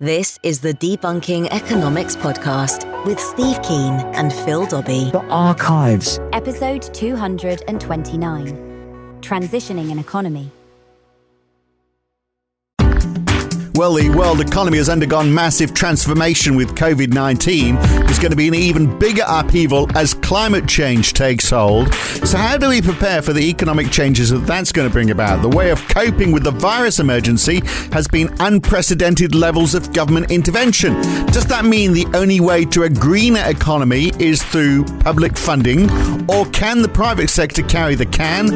This is the Debunking Economics Podcast with Steve Keen and Phil Dobbie. The Archives. Episode 229. Transitioning an Economy. Well, the world economy has undergone massive transformation with COVID-19. There's going to be an even bigger upheaval as climate change takes hold. So how do we prepare for the economic changes that that's going to bring about? The way of coping with the virus emergency has been unprecedented levels of government intervention. Does that mean the only way to a greener economy is through public funding, or can the private sector carry the can?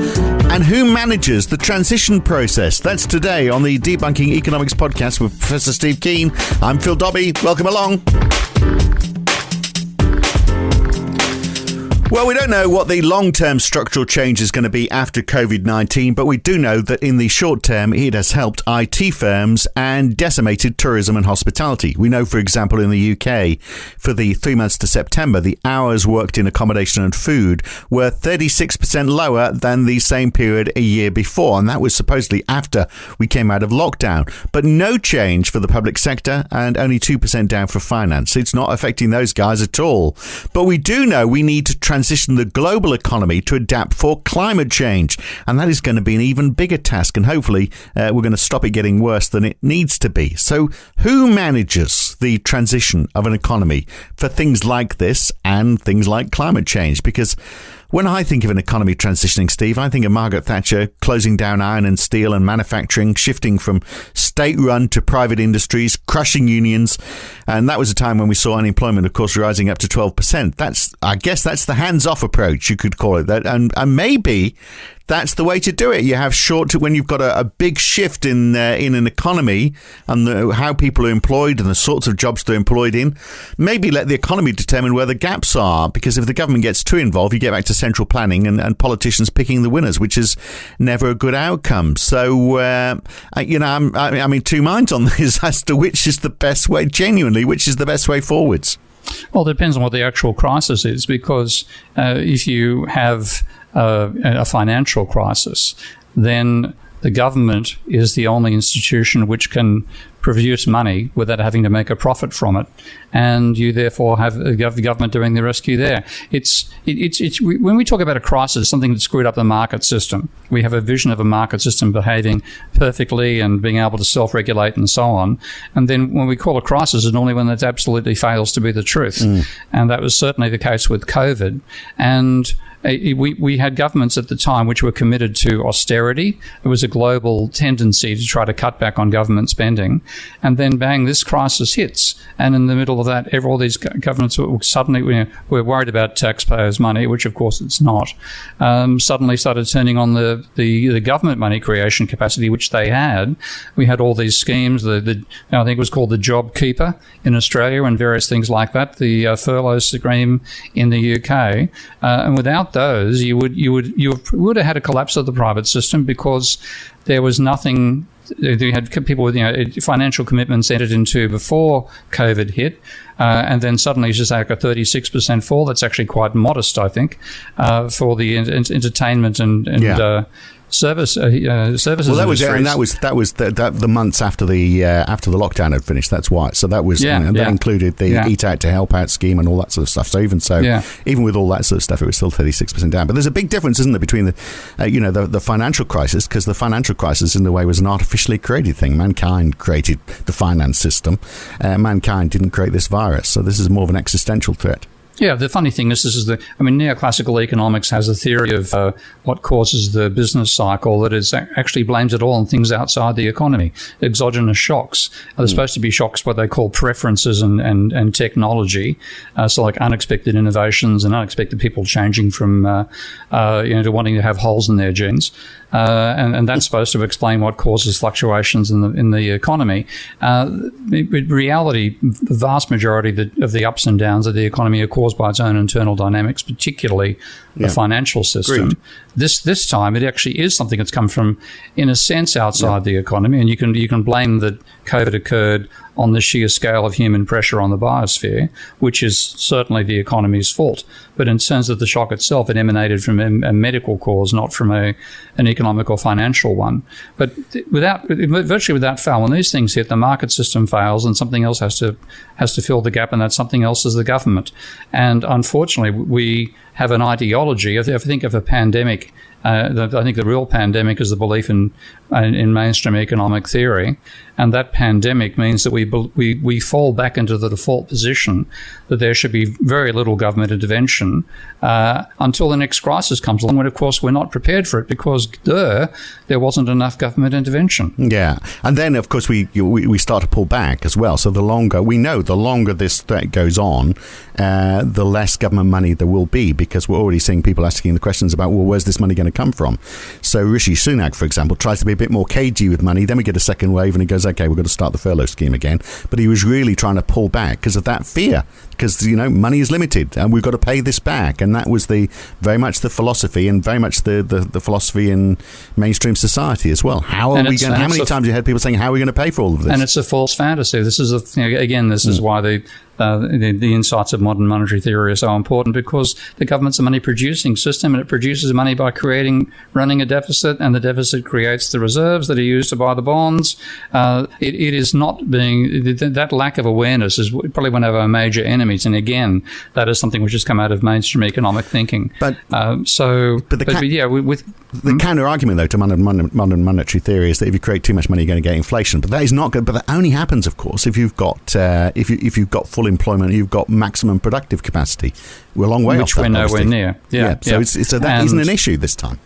And who manages the transition process? That's today on the Debunking Economics Podcast with Professor Steve Keen. I'm Phil Dobbie. Welcome along. Well, we don't know what the long-term structural change is going to be after COVID-19, but we do know that in the short term, it has helped IT firms and decimated tourism and hospitality. We know, for example, in the UK, for the 3 months to September, the hours worked in accommodation and food were 36% lower than the same period a year before, and that was supposedly after we came out of lockdown. But no change for the public sector and only 2% down for finance. It's not affecting those guys at all. But we do know we need to transition the global economy to adapt for climate change. And that is going to be an even bigger task. And hopefully we're going to stop it getting worse than it needs to be. So who manages the transition of an economy for things like this and things like climate change? Because when I think of an economy transitioning, Steve, I think of Margaret Thatcher closing down iron and steel and manufacturing, shifting from state-run to private industries, crushing unions. And that was a time when we saw unemployment, of course, rising up to 12%. I guess that's the hands-off approach, you could call it that. And maybe that's the way to do it. You have when you've got a big shift in an economy and how people are employed and the sorts of jobs they're employed in, maybe let the economy determine where the gaps are. Because if the government gets too involved, you get back to central planning and politicians picking the winners, which is never a good outcome. So, I'm in two minds on this as to which is the best way, genuinely, which is the best way forwards. Well, it depends on what the actual crisis is, because if you have a financial crisis, then the government is the only institution which can produce money without having to make a profit from it, and you therefore have the government doing the rescue there. It's when we talk about a crisis, something that screwed up the market system. We have a vision of a market system behaving perfectly and being able to self-regulate and so on. And then when we call a crisis, it's normally when that absolutely fails to be the truth. And that was certainly the case with COVID. And we had governments at the time which were committed to austerity. There was a global tendency to try to cut back on government spending. And then, bang, this crisis hits. And in the middle of that, all these governments suddenly were worried about taxpayers' money, which, of course, it's not. Suddenly started turning on the government money creation capacity, which they had. We had all these schemes. I think it was called the Job Keeper in Australia and various things like that. The furlough scheme in the UK. And without those, you would have had a collapse of the private system, because there was nothing. You had people with financial commitments entered into before COVID hit, and then suddenly it's just like a 36% fall. That's actually quite modest, I think, for the entertainment and services. Well, that was it, and that was the months after the lockdown had finished. That's why. So that was that included the Eat Out to Help Out scheme and all that sort of stuff. So even with all that sort of stuff, it was still 36% down. But there's a big difference, isn't there, between the financial crisis, because the financial crisis in a way was an artificially created thing. Mankind created the finance system. Mankind didn't create this virus. So this is more of an existential threat. Yeah, the funny thing is, neoclassical economics has a theory of what causes the business cycle that is actually blames it all on things outside the economy. Exogenous shocks. They're supposed to be shocks, what they call preferences and technology. So like unexpected innovations and unexpected people changing from, to wanting to have holes in their genes. And that's supposed to explain what causes fluctuations in the economy. In reality, the vast majority of the ups and downs of the economy are caused by its own internal dynamics, particularly the financial system. Agreed. This time, it actually is something that's come from, in a sense, outside the economy, and you can blame that COVID occurred on the sheer scale of human pressure on the biosphere, which is certainly the economy's fault. But in terms of the shock itself, it emanated from a medical cause, not from an economic or financial one. But virtually without fail, when these things hit, the market system fails and something else has to fill the gap, and that something else is the government. And unfortunately, we have an ideology. If I think of a pandemic, I think the real pandemic is the belief in mainstream economic theory, and that pandemic means that we fall back into the default position that there should be very little government intervention until the next crisis comes along, when of course we're not prepared for it because there wasn't enough government intervention. Yeah, and then of course we start to pull back as well. So the longer this threat goes on, the less government money there will be, because we're already seeing people asking the questions about, well, where's this money going to come from? So Rishi Sunak, for example, tries to be a bit more cagey with money. Then we get a second wave and he goes, okay, we're going to start the furlough scheme again. But he was really trying to pull back because of that fear, because, money is limited and we've got to pay this back. And that was very much the philosophy, and very much the philosophy in mainstream society as well. How many times have you heard people saying, how are we going to pay for all of this? And it's a false fantasy. This is this is why the insights of modern monetary theory are so important, because the government's a money-producing system, and it produces money by running a deficit, and the deficit creates the reserves that are used to buy the bonds. It is not being... That lack of awareness is probably one of our major enemies, and again, that is something which has come out of mainstream economic thinking. The counter-argument, though, to modern monetary theory is that if you create too much money, you're going to get inflation. But that is not good. But that only happens, of course, if you've got if you've got full employment, you've got maximum productive capacity. We're a long way off that, which we're nowhere near. Yeah. So that isn't an issue this time.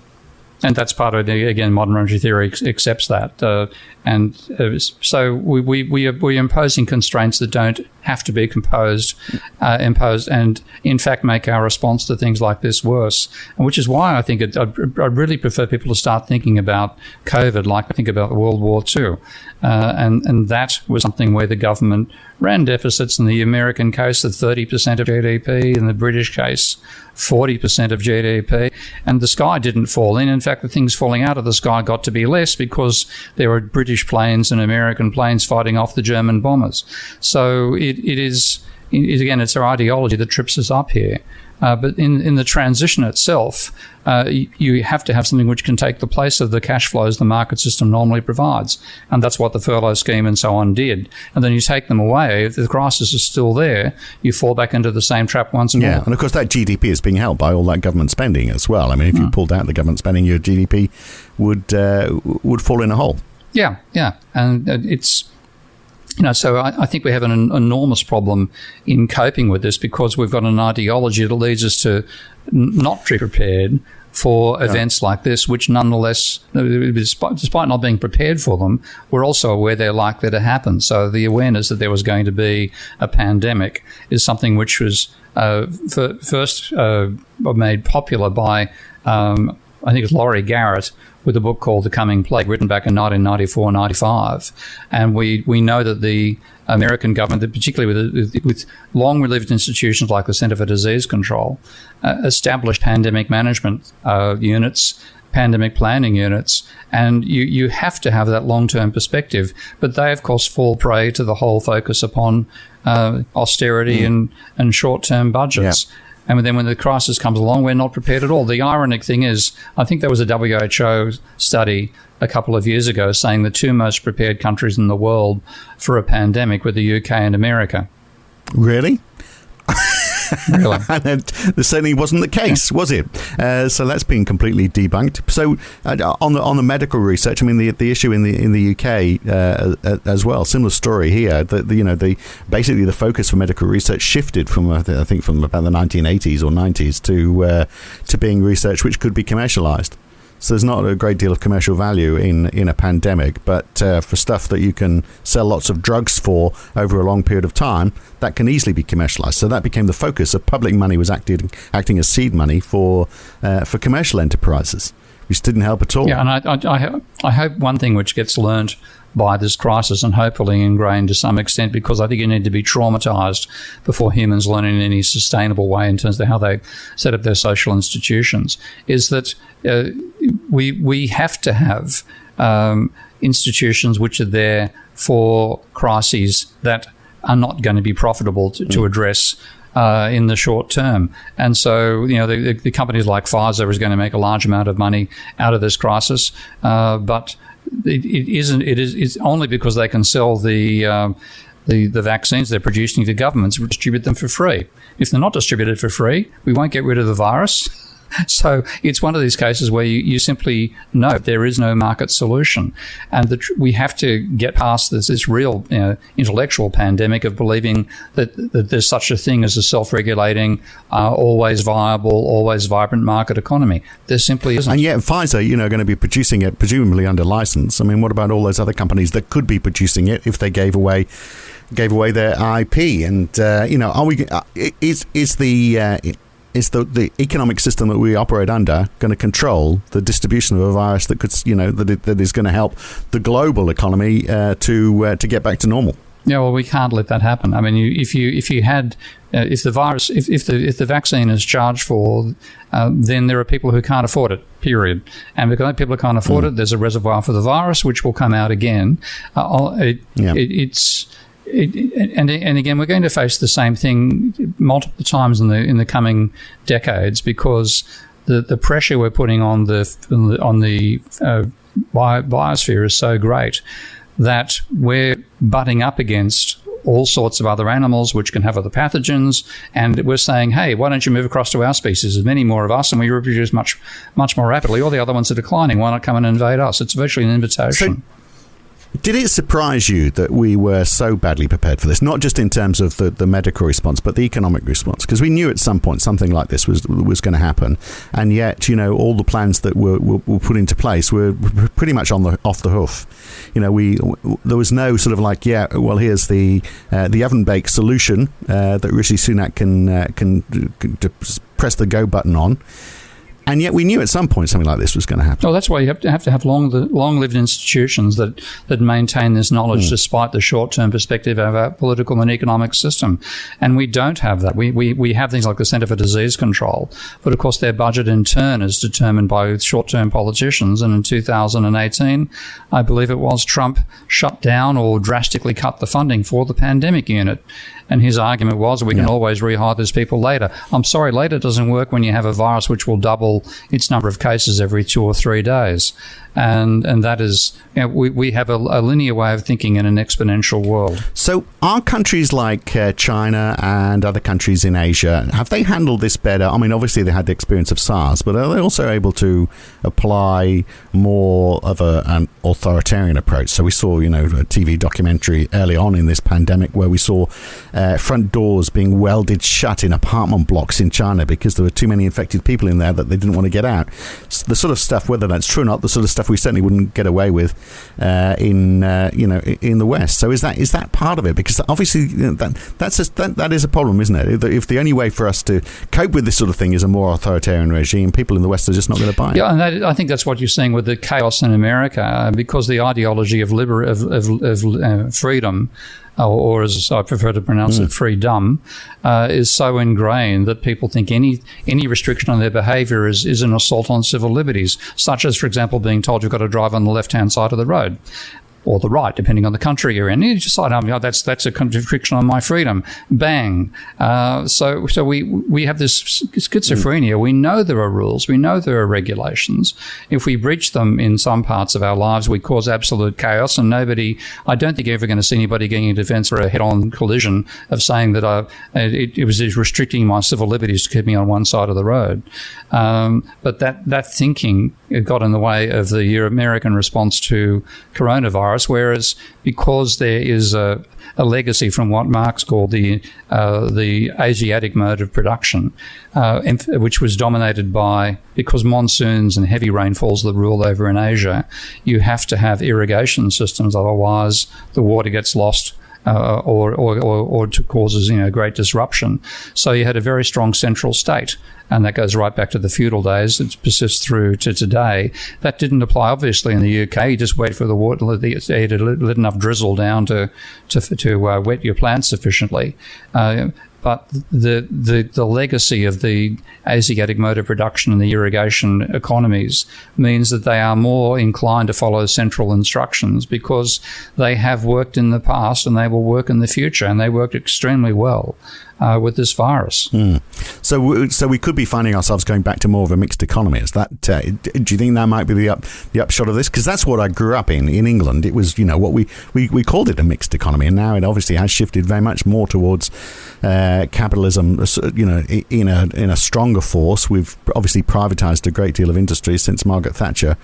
And that's part of again, modern monetary theory accepts that. So we're imposing constraints that don't have to be imposed, and in fact make our response to things like this worse. And which is why I think I'd really prefer people to start thinking about COVID like I think about World War II. And that was something where the government ran deficits, in the American case of 30% of GDP, in the British case 40% of GDP, and the sky didn't fall in. In fact, the things falling out of the sky got to be less because there were British planes and American planes fighting off the German bombers. So it's our ideology that trips us up here. But in the transition itself, you have to have something which can take the place of the cash flows the market system normally provides. And that's what the furlough scheme and so on did. And then you take them away. If the crisis is still there, you fall back into the same trap once more. Yeah, and of course that GDP is being held by all that government spending as well. I mean, if you pulled out the government spending, your GDP would fall in a hole. Yeah. And it's... so I think we have an enormous problem in coping with this, because we've got an ideology that leads us to not be prepared for events like this, which nonetheless, despite not being prepared for them, we're also aware they're likely to happen. So the awareness that there was going to be a pandemic is something which was first made popular by, I think it's Laurie Garrett, with a book called The Coming Plague, written back in 1994-95. And we know that the American government, particularly with long-lived institutions like the Center for Disease Control, established pandemic management units, pandemic planning units, and you have to have that long-term perspective. But they, of course, fall prey to the whole focus upon austerity and short-term budgets. Yeah. And then when the crisis comes along, we're not prepared at all. The ironic thing is, I think there was a WHO study a couple of years ago saying the two most prepared countries in the world for a pandemic were the UK and America. Really? Really? And this certainly wasn't the case, was it? So that's been completely debunked. So on the medical research, I mean, the issue in the UK as well, similar story here. Basically the focus for medical research shifted from I think from about the 1980s or 90s to being research which could be commercialized. So there's not a great deal of commercial value in a pandemic, but for stuff that you can sell lots of drugs for over a long period of time, that can easily be commercialized. So that became the focus of public money, was acting as seed money for commercial enterprises, which didn't help at all. Yeah, and I hope one thing which gets learned by this crisis, and hopefully ingrained to some extent, because I think you need to be traumatized before humans learn in any sustainable way in terms of how they set up their social institutions, is that we have to have institutions which are there for crises that are not going to be profitable to address in the short term. And so, the companies like Pfizer is going to make a large amount of money out of this crisis, but it's only because they can sell the vaccines they're producing to governments, distribute them for free. If they're not distributed for free, we won't get rid of the virus. So it's one of these cases where you simply know there is no market solution. And we have to get past this real intellectual pandemic of believing that there's such a thing as a self-regulating, always viable, always vibrant market economy. There simply isn't. And yet Pfizer, are going to be producing it presumably under license. I mean, what about all those other companies that could be producing it if they gave away their IP? And are we? Is the economic system that we operate under going to control the distribution of a virus that could, that is going to help the global economy to get back to normal? Yeah, well, we can't let that happen. I mean, if the vaccine is charged for, then there are people who can't afford it. Period. And because people who can't afford it, there's a reservoir for the virus, which will come out again. And again, we're going to face the same thing multiple times in the coming decades, because the pressure we're putting on the biosphere is so great that we're butting up against all sorts of other animals which can have other pathogens, and we're saying, hey, why don't you move across to our species? There's many more of us, and we reproduce much more rapidly. All the other ones are declining. Why not come and invade us? It's virtually an invitation. Did it surprise you that we were so badly prepared for this? Not just in terms of the medical response, but the economic response? Because we knew at some point something like this was going to happen, and yet, all the plans that were put into place were pretty much off the hoof. There was no sort of like, here's the oven-baked solution that Rishi Sunak can press the go button on. And yet we knew at some point something like this was going to happen. Well, that's why you have to have long-lived institutions that maintain this knowledge despite the short-term perspective of our political and economic system. And we don't have that. We have things like the Centre for Disease Control, but of course their budget in turn is determined by short-term politicians. And in 2018, I believe it was, Trump shut down or drastically cut the funding for the pandemic unit. And his argument was we can always rehire those people later. I'm sorry, later doesn't work when you have a virus which will double its number of cases every 2 or 3 days. And that is, we have a linear way of thinking in an exponential world. So are countries like China and other countries in Asia, have they handled this better? I mean, obviously they had the experience of SARS, but are they also able to apply more of an authoritarian approach? So we saw, a TV documentary early on in this pandemic where we saw front doors being welded shut in apartment blocks in China because there were too many infected people in there that they didn't want to get out. So the sort of stuff, whether that's true or not, the sort of stuff we certainly wouldn't get away with in the West. So is that part of it? Because obviously that is a problem, isn't it? If the only way for us to cope with this sort of thing is a more authoritarian regime, people in the West are just not going to buy it. Yeah, and I think that's what you're seeing with the chaos in America, because the ideology of freedom, or as I prefer to pronounce it, freedom, is so ingrained that people think any restriction on their behaviour is an assault on civil liberties, such as, for example, being told you've got to drive on the left-hand side of the road, or the right, depending on the country you're in. You decide, that's a contradiction on my freedom. Bang. So we have this schizophrenia. We know there are rules. We know there are regulations. If we breach them in some parts of our lives, we cause absolute chaos, and I don't think you're ever going to see anybody getting a defence or a head-on collision of saying that it was restricting my civil liberties to keep me on one side of the road. But that thinking got in the way of the American response to coronavirus, whereas because there is a legacy from what Marx called the Asiatic mode of production, which was dominated because monsoons and heavy rainfalls that rule over in Asia, you have to have irrigation systems, otherwise the water gets lost. Or causes great disruption. So you had a very strong central state, and that goes right back to the feudal days. It persists through to today. That didn't apply, obviously, in the UK. You just wait for the water, let enough drizzle down to wet your plants sufficiently. But the legacy of the Asiatic mode of production and the irrigation economies means that they are more inclined to follow central instructions because they have worked in the past and they will work in the future, and they worked extremely well with this virus. So we could be finding ourselves going back to more of a mixed economy. Is that? Do you think that might be the upshot of this? Because that's what I grew up in England. It was, what we called it a mixed economy, and now it obviously has shifted very much more towards capitalism. In a stronger force. We've obviously privatized a great deal of industries since Margaret Thatcher.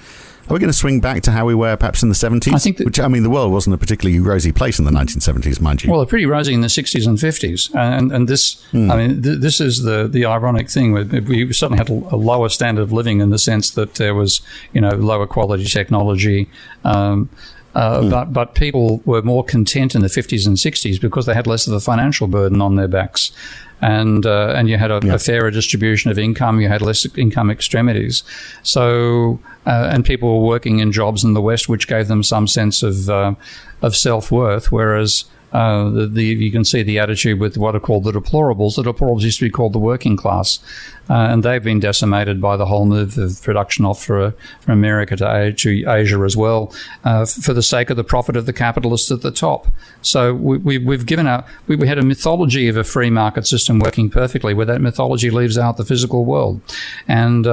Are we going to swing back to how we were perhaps in the 70s? I think the world wasn't a particularly rosy place in the 1970s, mind you. Well, they're pretty rosy in the 60s and 50s. And this, this is the ironic thing. We certainly had a lower standard of living in the sense that there was, lower quality technology. But people were more content in the 50s and 60s because they had less of a financial burden on their backs. And you had a fairer distribution of income. You had less income extremities. So, and people were working in jobs in the West, which gave them some sense of self-worth. Whereas you can see the attitude with what are called the deplorables. The deplorables used to be called the working class, and they've been decimated by the whole move of production off from America to Asia as well, for the sake of the profit of the capitalists at the top. So we've given out. We had a mythology of a free market system working perfectly, where that mythology leaves out the physical world, and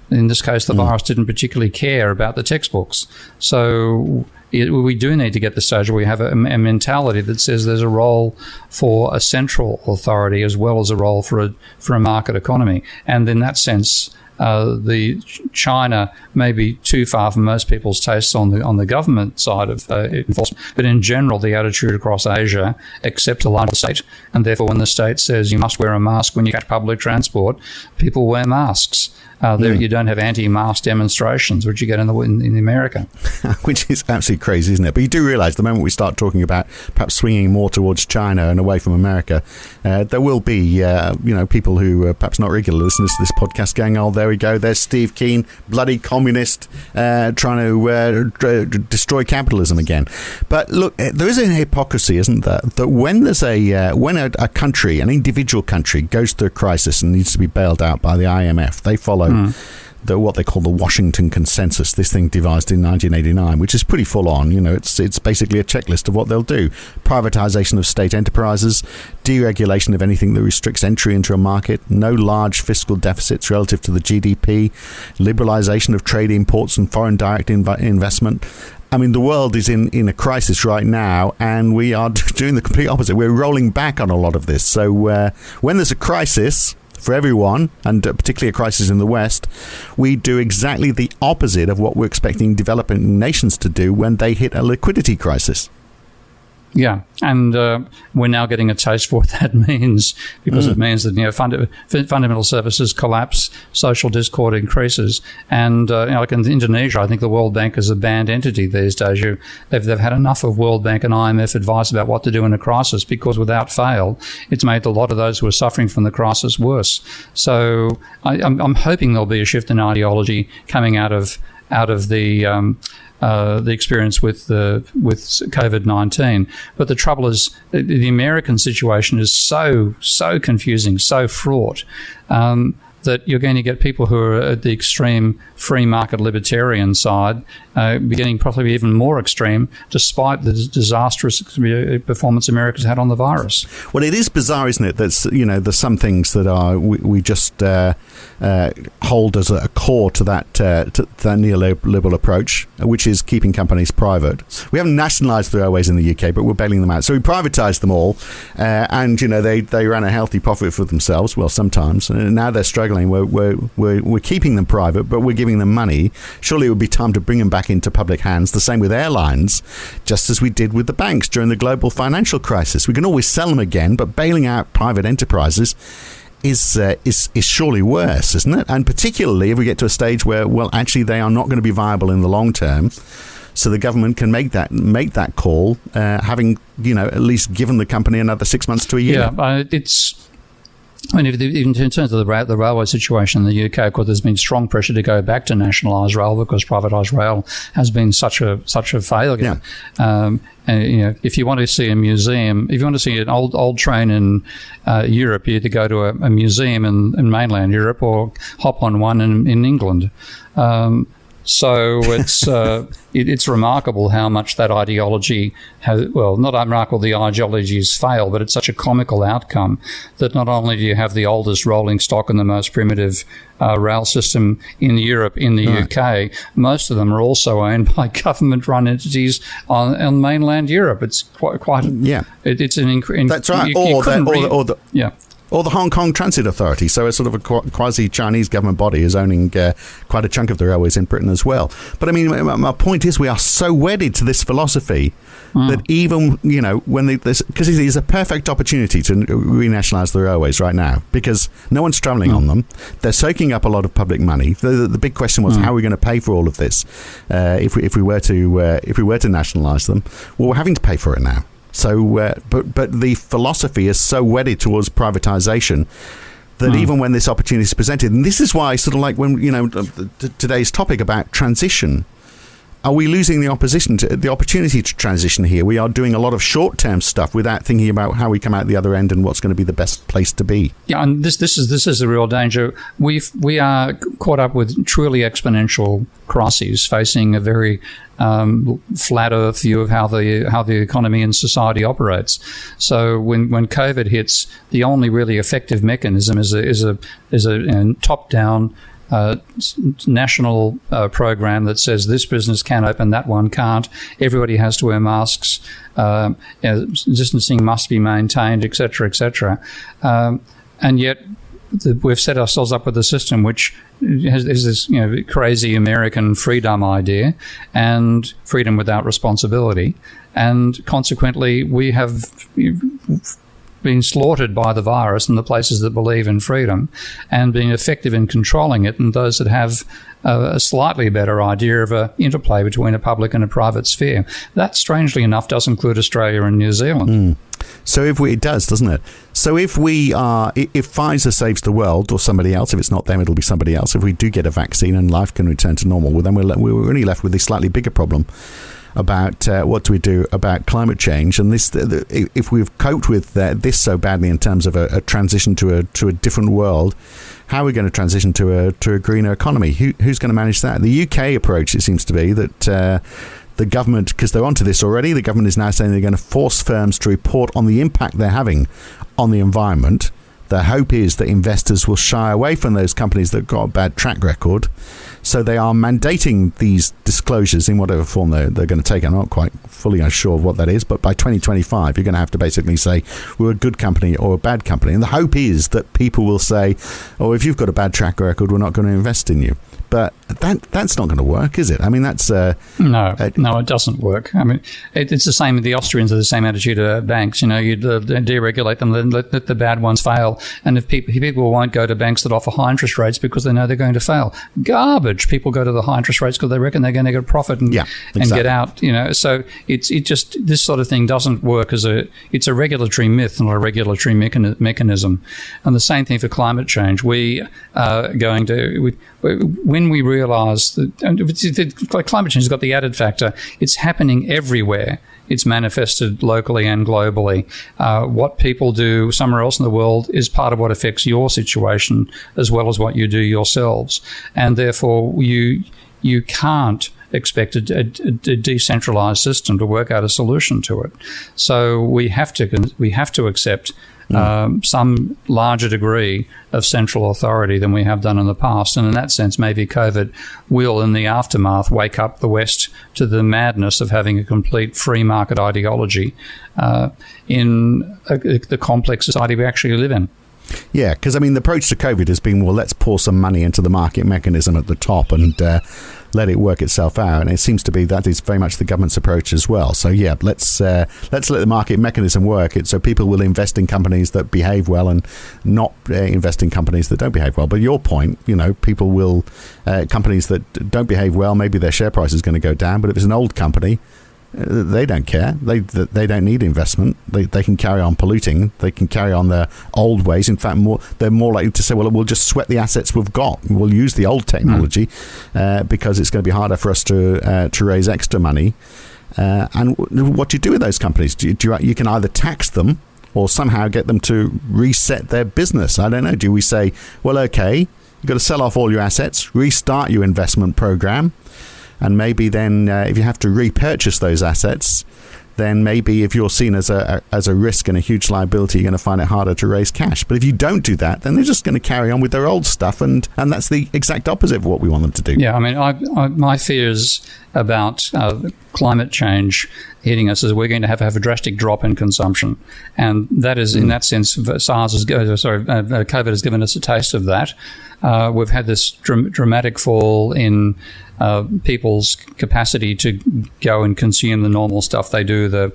in this case, the virus didn't particularly care about the textbooks. So we do need to get the stage where we have a mentality that says there's a role for a central authority as well as a role for a market economy. And in that sense, the China may be too far from most people's tastes on the government side of enforcement, but in general, the attitude across Asia accepts a larger state, and therefore, when the state says you must wear a mask when you catch public transport, people wear masks. You don't have anti-mask demonstrations, which you get in America. Which is absolutely crazy, isn't it? But you do realise the moment we start talking about perhaps swinging more towards China and away from America, there will be, people who are perhaps not regular listeners to this podcast going, oh, there we go, there's Steve Keen, bloody communist, trying to destroy capitalism again. But look, there is a hypocrisy, isn't there? That when there's when a country, an individual country, goes through a crisis and needs to be bailed out by the IMF, they follow what they call the Washington Consensus, this thing devised in 1989, which is pretty full on. It's basically a checklist of what they'll do. Privatization of state enterprises, deregulation of anything that restricts entry into a market, no large fiscal deficits relative to the GDP, liberalization of trade imports and foreign direct investment. I mean, the world is in a crisis right now, and we are doing the complete opposite. We're rolling back on a lot of this. So when there's a crisis for everyone, and particularly a crisis in the West, we do exactly the opposite of what we're expecting developing nations to do when they hit a liquidity crisis. Yeah, and we're now getting a taste for what that means, because it means that fundamental services collapse, social discord increases, and like in Indonesia, I think the World Bank is a banned entity these days. They've had enough of World Bank and IMF advice about what to do in a crisis, because without fail, it's made a lot of those who are suffering from the crisis worse. So I'm hoping there'll be a shift in ideology coming out of the experience with COVID-19. But the trouble is, the American situation is so confusing, so fraught, that you're going to get people who are at the extreme free market libertarian side getting probably even more extreme, despite the disastrous performance America's had on the virus. Well, it is bizarre, isn't it? That's there's some things that are we just hold as a core to that neoliberal approach, which is keeping companies private. We haven't nationalised the railways in the UK, but we're bailing them out. So we privatised them all, and they ran a healthy profit for themselves. Well, sometimes. Now they're struggling. We're keeping them private, but we're giving them money. Surely it would be time to bring them back into public hands. The same with airlines, just as we did with the banks during the global financial crisis. We can always sell them again, but bailing out private enterprises is surely worse, isn't it? And particularly if we get to a stage where, well, actually they are not going to be viable in the long term. So the government can make that call, having at least given the company another 6 months to a year. Yeah, I mean, in terms of the railway situation in the UK, of course, there's been strong pressure to go back to nationalised rail because privatised rail has been such a failure. Yeah. And if you want to see a museum, if you want to see an old train in Europe, you either go to a museum in mainland Europe or hop on one in England. So it's remarkable how much that ideology has, well, not remarkable the ideologies fail, but it's such a comical outcome that not only do you have the oldest rolling stock and the most primitive rail system in Europe, in the UK, most of them are also owned by government-run entities on mainland Europe. It's quite it's an that's right. Or the Hong Kong Transit Authority, so a sort of a quasi-Chinese government body is owning quite a chunk of the railways in Britain as well. But I mean, my point is we are so wedded to this philosophy that even, when because it's a perfect opportunity to renationalise the railways right now because no one's travelling on them. They're soaking up a lot of public money. The big question was how are we going to pay for all of this if we were to nationalise them? Well, we're having to pay for it now. So, but the philosophy is so wedded towards privatisation that even when this opportunity is presented, and this is why, sort of like when today's topic about transition, are we losing the opportunity to transition here? We are doing a lot of short-term stuff without thinking about how we come out the other end and what's going to be the best place to be. Yeah, and this is a real danger. We are caught up with truly exponential crises, facing a very flat earth view of how the economy and society operates. So when COVID hits, the only really effective mechanism is a top-down national program that says this business can open, that one can't. Everybody has to wear masks. Distancing must be maintained, etc., etc. And yet we've set ourselves up with a system which is this crazy American freedom idea and freedom without responsibility, and consequently we have been slaughtered by the virus in the places that believe in freedom and being effective in controlling it, and those that have a slightly better idea of an interplay between a public and a private sphere. That, strangely enough, does include Australia and New Zealand. So it does, doesn't it? So if Pfizer saves the world, or somebody else, if it's not them, it'll be somebody else. If we do get a vaccine and life can return to normal, well, then we're only left with this slightly bigger problem about what do we do about climate change. And this, if we've coped with this so badly in terms of a transition to a different world, how are we going to transition to a greener economy? Who's going to manage that? The UK approach, it seems to be that the government, because they're onto this already, the government is now saying they're going to force firms to report on the impact they're having on the environment. The hope is that investors will shy away from those companies that got a bad track record. So they are mandating these disclosures in whatever form they're going to take. I'm not quite fully sure of what that is, but by 2025, you're going to have to basically say we're a good company or a bad company. And the hope is that people will say, oh, if you've got a bad track record, we're not going to invest in you. But that's not going to work, is it? I mean, that's... No, it doesn't work. I mean, it's the same. The Austrians are the same attitude to banks. You deregulate them, let the bad ones fail. And if people won't go to banks that offer high interest rates because they know they're going to fail. Garbage. People go to the high interest rates because they reckon they're going to get a profit and get out. So this sort of thing doesn't work it's a regulatory myth, not a regulatory mechanism. And the same thing for climate change. We are going to... When we realise that climate change has got the added factor, it's happening everywhere. It's manifested locally and globally. What people do somewhere else in the world is part of what affects your situation as well as what you do yourselves. And therefore, you can't expect a decentralised system to work out a solution to it. So we have to accept some larger degree of central authority than we have done in the past. And in that sense, maybe COVID will, in the aftermath, wake up the West to the madness of having a complete free market ideology in the complex society we actually live in. Yeah, because, I mean, the approach to COVID has been, well, let's pour some money into the market mechanism at the top and let it work itself out. And it seems to be that is very much the government's approach as well. So, yeah, let's let the market mechanism work. So people will invest in companies that behave well and not invest in companies that don't behave well. But your point, people will, companies that don't behave well, maybe their share price is going to go down. But if it's an old company, They don't care. They don't need investment. They can carry on polluting. They can carry on their old ways. In fact, they're more likely to say, well, we'll just sweat the assets we've got. We'll use the old technology because it's going to be harder for us to raise extra money. And what do you do with those companies? You can either tax them or somehow get them to reset their business. I don't know. Do we say, well, okay, you've got to sell off all your assets, restart your investment program, and maybe then if you have to repurchase those assets, then maybe if you're seen as a risk and a huge liability, you're going to find it harder to raise cash. But if you don't do that, then they're just going to carry on with their old stuff, and that's the exact opposite of what we want them to do. Yeah, I mean, my fears about climate change hitting us is we're going to have a drastic drop in consumption, and that is in that sense, COVID has given us a taste of that. We've had this dramatic fall in people's capacity to go and consume the normal stuff they do, the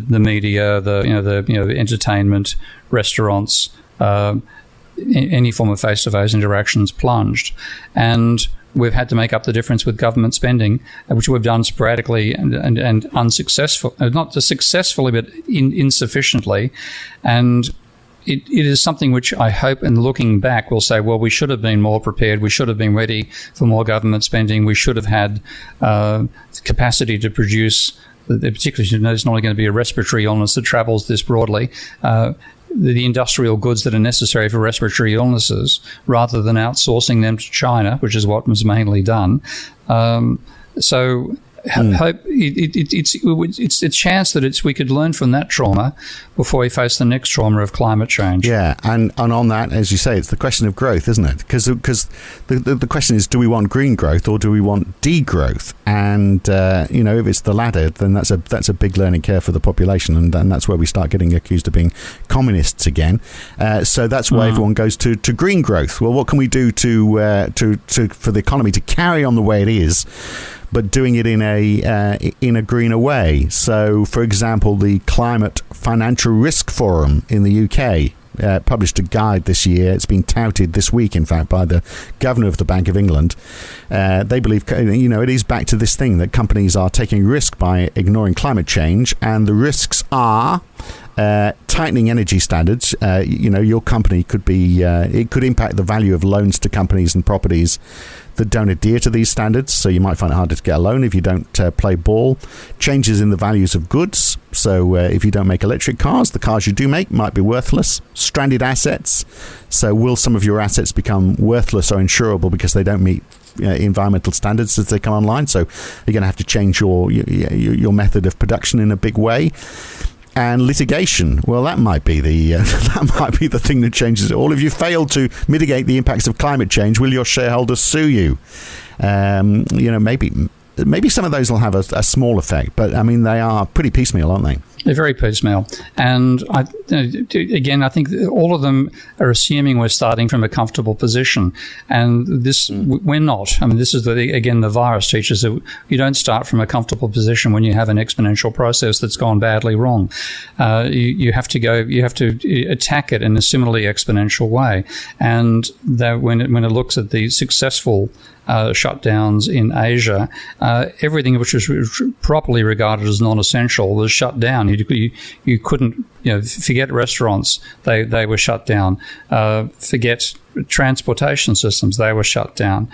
media, the entertainment, restaurants, any form of face-to-face interactions plunged, and we've had to make up the difference with government spending, which we've done sporadically and unsuccessful, not just successfully, but insufficiently, and it is something which I hope, and looking back, we'll say, well, we should have been more prepared. We should have been ready for more government spending. We should have had capacity to produce, particularly, there's not only going to be a respiratory illness that travels this broadly, the industrial goods that are necessary for respiratory illnesses, rather than outsourcing them to China, which is what was mainly done. Hope it's a chance that we could learn from that trauma before we face the next trauma of climate change. Yeah, and on that, as you say, it's the question of growth, isn't it? Because the question is, do we want green growth or do we want degrowth? And if it's the latter, then that's a big learning curve for the population, and that's where we start getting accused of being communists again. So that's why everyone goes to green growth. Well, what can we do to for the economy to carry on the way it is, but doing it in a greener way? So, for example, the Climate Financial Risk Forum in the UK published a guide this year. It's been touted this week, in fact, by the governor of the Bank of England. They believe, it is back to this thing that companies are taking risk by ignoring climate change, and the risks are tightening energy standards. Your company could be, it could impact the value of loans to companies and properties that don't adhere to these standards, so you might find it harder to get a loan if you don't play ball. Changes in the values of goods, so if you don't make electric cars, the cars you do make might be worthless. Stranded assets, so will some of your assets become worthless or insurable because they don't meet environmental standards as they come online? So you're going to have to change your method of production in a big way. And litigation, well, that might be the thing that changes it all. If you fail to mitigate the impacts of climate change, will your shareholders sue you? Maybe some of those will have a small effect, but I mean, they are pretty piecemeal, aren't they? They're very piecemeal. And I think all of them are assuming we're starting from a comfortable position. And we're not. I mean, this is, the virus teaches that you don't start from a comfortable position when you have an exponential process that's gone badly wrong. You have to attack it in a similarly exponential way. And that when it looks at the successful shutdowns in Asia, everything which was properly regarded as non-essential was shut down. You couldn't, forget restaurants, they were shut down. Forget transportation systems, they were shut down.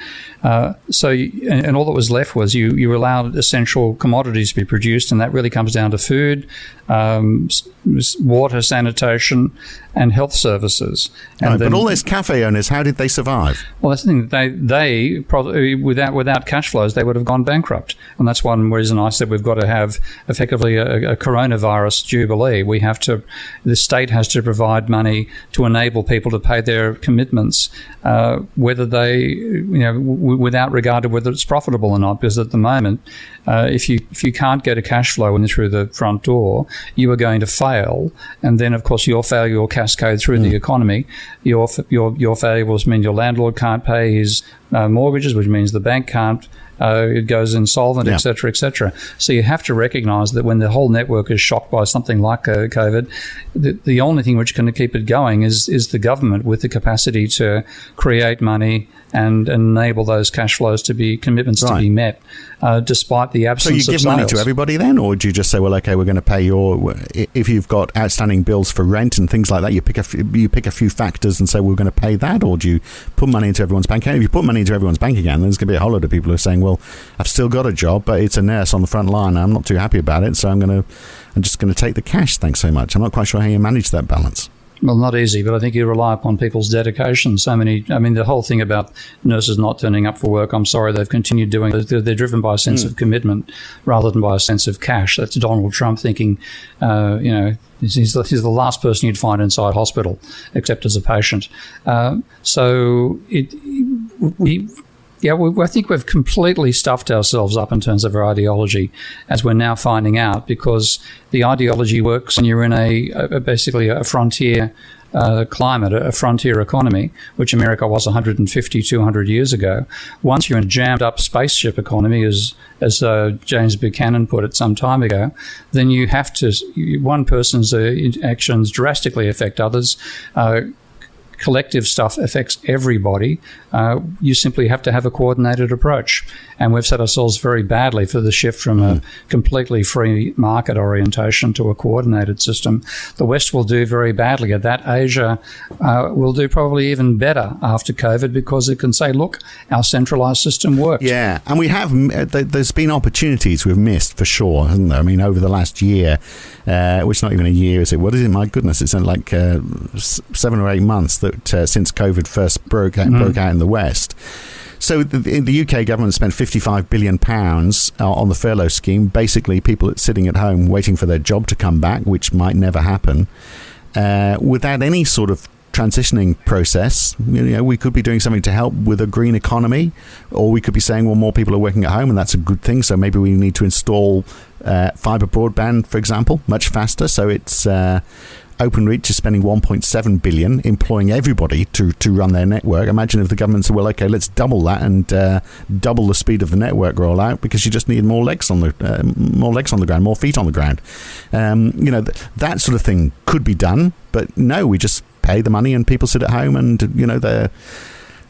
And all that was left was you allowed essential commodities to be produced, and that really comes down to food, water, sanitation, and health services. And but all those cafe owners, how did they survive? Well, that's the thing. They probably, without cash flows, they would have gone bankrupt. And that's one reason I said we've got to have effectively a coronavirus jubilee. The state has to provide money to enable people to pay their commitments, whether they, without regard to whether it's profitable or not. Because at the moment, if you can't get a cash flow in through the front door, you are going to fail. And then, of course, your failure will cascade through the economy. Your failure will mean your landlord can't pay his mortgages, which means the bank can't it goes insolvent, Yeah. et cetera. So you have to recognise that when the whole network is shocked by something like COVID, the only thing which can keep it going is the government with the capacity to create money and enable those cash flows to be commitments to be met, despite the absence of So you give sales. money to everybody then, or do you just say, well, okay, we're going to pay if you've got outstanding bills for rent and things like that, you pick a few factors and say we're going to pay that, or do you put money into everyone's bank account? If you put money into everyone's bank account, then there's going to be a whole lot of people who are saying, well, I've still got a job, but it's a nurse on the front line. I'm not too happy about it, so I'm just going to take the cash. Thanks so much. I'm not quite sure how you manage that balance. Well, not easy, but I think you rely upon people's dedication. The whole thing about nurses not turning up for work, I'm sorry, they've continued doing it. They're driven by a sense of commitment rather than by a sense of cash. That's Donald Trump thinking, he's the last person you'd find inside hospital, except as a patient. I think we've completely stuffed ourselves up in terms of our ideology, as we're now finding out, because the ideology works when you're in basically a frontier climate, a frontier economy, which America was 150, 200 years ago. Once you're in a jammed-up spaceship economy, as James Buchanan put it some time ago, then you have to, one person's actions drastically affect others. Collective stuff affects everybody. You simply have to have a coordinated approach. And we've set ourselves very badly for the shift from a completely free market orientation to a coordinated system. The West will do very badly at that. Asia will do probably even better after COVID, because it can say, look, our centralized system worked. Yeah, and we have, there's been opportunities we've missed for sure, hasn't there? I mean, over the last year, which is not even a year, is it? What is it? My goodness, it's like 7 or 8 months that since COVID first broke out in the West. So the UK government spent £55 billion on the furlough scheme. Basically, people sitting at home waiting for their job to come back, which might never happen, without any sort of transitioning process. We could be doing something to help with a green economy, or we could be saying, well, more people are working at home, and that's a good thing. So maybe we need to install fibre broadband, for example, much faster. So it's Openreach is spending $1.7 billion, employing everybody to run their network. Imagine if the government said, well, okay, let's double that and double the speed of the network rollout, because you just need more legs on the ground, more feet on the ground. That sort of thing could be done, but no, we just pay the money and people sit at home, and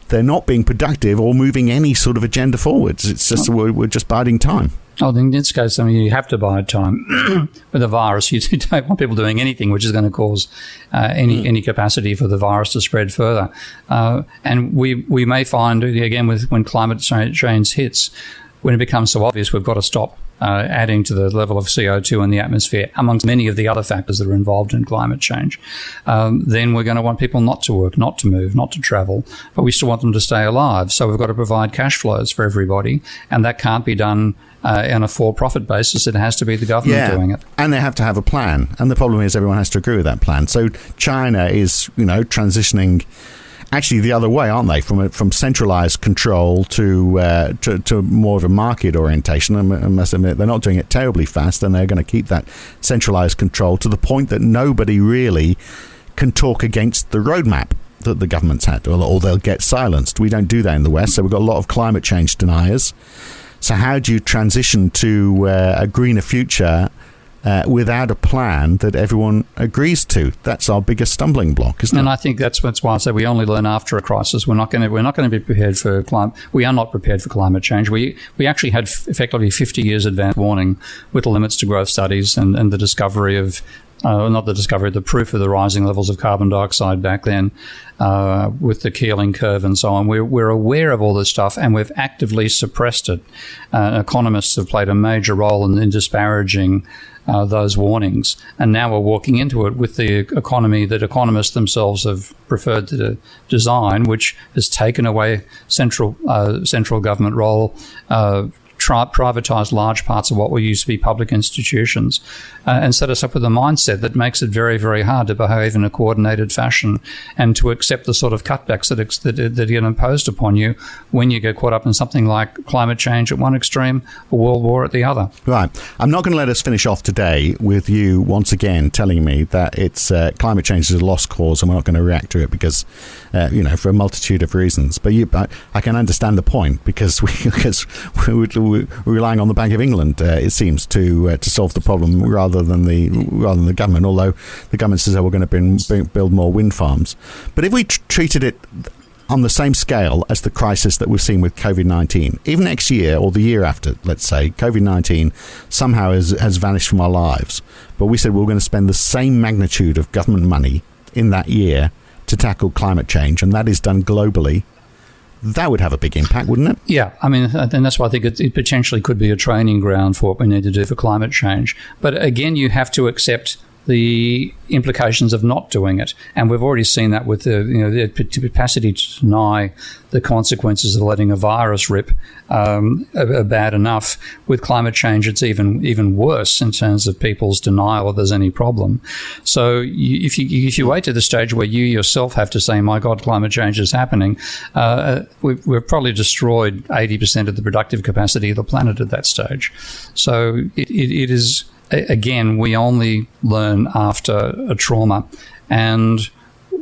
they're not being productive or moving any sort of agenda forwards. It's just we're just biding time. Oh, in this case, you have to bide time. With a virus, you don't want people doing anything which is going to cause any capacity for the virus to spread further. And we may find, again, when climate change hits, when it becomes so obvious, we've got to stop adding to the level of CO2 in the atmosphere, amongst many of the other factors that are involved in climate change. Then we're going to want people not to work, not to move, not to travel, but we still want them to stay alive. So we've got to provide cash flows for everybody, and that can't be done on a for-profit basis. It has to be the government doing it. And they have to have a plan. And the problem is everyone has to agree with that plan. So China is, transitioning actually the other way, aren't they? From centralized control to more of a market orientation. I must admit, they're not doing it terribly fast, and they're going to keep that centralized control to the point that nobody really can talk against the roadmap that the government's had, or they'll get silenced. We don't do that in the West, so we've got a lot of climate change deniers. So how do you transition to a greener future without a plan that everyone agrees to? That's our biggest stumbling block, isn't it? And I think that's why I say we only learn after a crisis. We're not going to be prepared for climate. We are not prepared for climate change. We actually had effectively 50 years advance warning with the limits to growth studies and the discovery of. The proof of the rising levels of carbon dioxide back then, with the Keeling curve and so on. We're aware of all this stuff, and we've actively suppressed it. Economists have played a major role in disparaging those warnings, and now we're walking into it with the economy that economists themselves have preferred to design, which has taken away central government role, privatise large parts of what we used to be public institutions and set us up with a mindset that makes it very, very hard to behave in a coordinated fashion and to accept the sort of cutbacks that get imposed upon you when you get caught up in something like climate change at one extreme, a world war at the other. Right. I'm not going to let us finish off today with you once again telling me that it's climate change is a lost cause and we're not going to react to it because, for a multitude of reasons. But I can understand the point because we're relying on the Bank of England, it seems, to solve the problem rather than the government. Although the government says we're going to build more wind farms, but if we treated it on the same scale as the crisis that we've seen with COVID-19, even next year or the year after, let's say, COVID-19 somehow has vanished from our lives, but we said we're going to spend the same magnitude of government money in that year to tackle climate change, and that is done globally, that would have a big impact, wouldn't it? Yeah, I mean, and that's why I think it potentially could be a training ground for what we need to do for climate change. But again, you have to accept the implications of not doing it, and we've already seen that with the capacity to deny the consequences of letting a virus rip are bad enough. With climate change, it's even worse in terms of people's denial that there's any problem. So if you wait to the stage where you yourself have to say, "My God, climate change is happening," we've probably destroyed 80% of the productive capacity of the planet at that stage. So it is. Again, we only learn after a trauma. And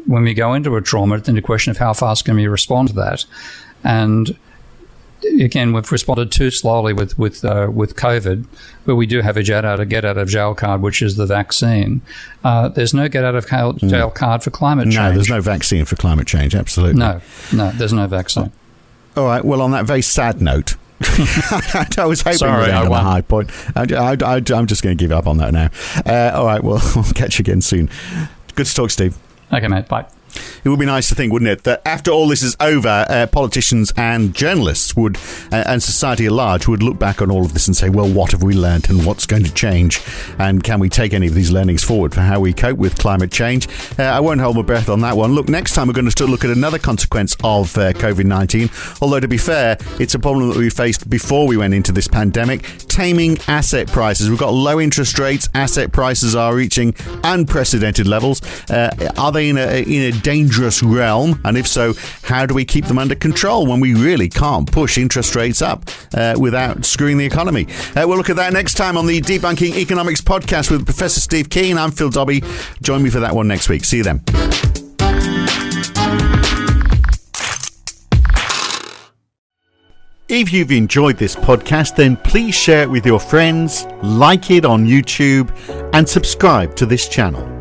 when we go into a trauma, it's a question of how fast can we respond to that. And again, we've responded too slowly with COVID, but we do have a get out of jail card, which is the vaccine. There's no get out of jail card for climate change. No, there's no vaccine for climate change, absolutely. No, there's no vaccine. All right, well, on that very sad note, I was hoping we'd end on a high point. I'm just going to give up on that now. All right, well, we'll catch you again soon. Good to talk, Steve. Okay, mate. Bye. It would be nice to think, wouldn't it, that after all this is over, politicians and journalists would, and society at large, would look back on all of this and say, well, what have we learnt and what's going to change? And can we take any of these learnings forward for how we cope with climate change? I won't hold my breath on that one. Look, next time we're going to look at another consequence of COVID-19. Although, to be fair, it's a problem that we faced before we went into this pandemic. Taming asset prices. We've got low interest rates. Asset prices are reaching unprecedented levels. Are they in a dangerous realm? And if so, how do we keep them under control when we really can't push interest rates up without screwing the economy? We'll look at that next time on the Debunking Economics podcast with Professor Steve Keen. I'm Phil Dobbie. Join me for that one next week. See you then. If you've enjoyed this podcast, then please share it with your friends, like it on YouTube, and subscribe to this channel.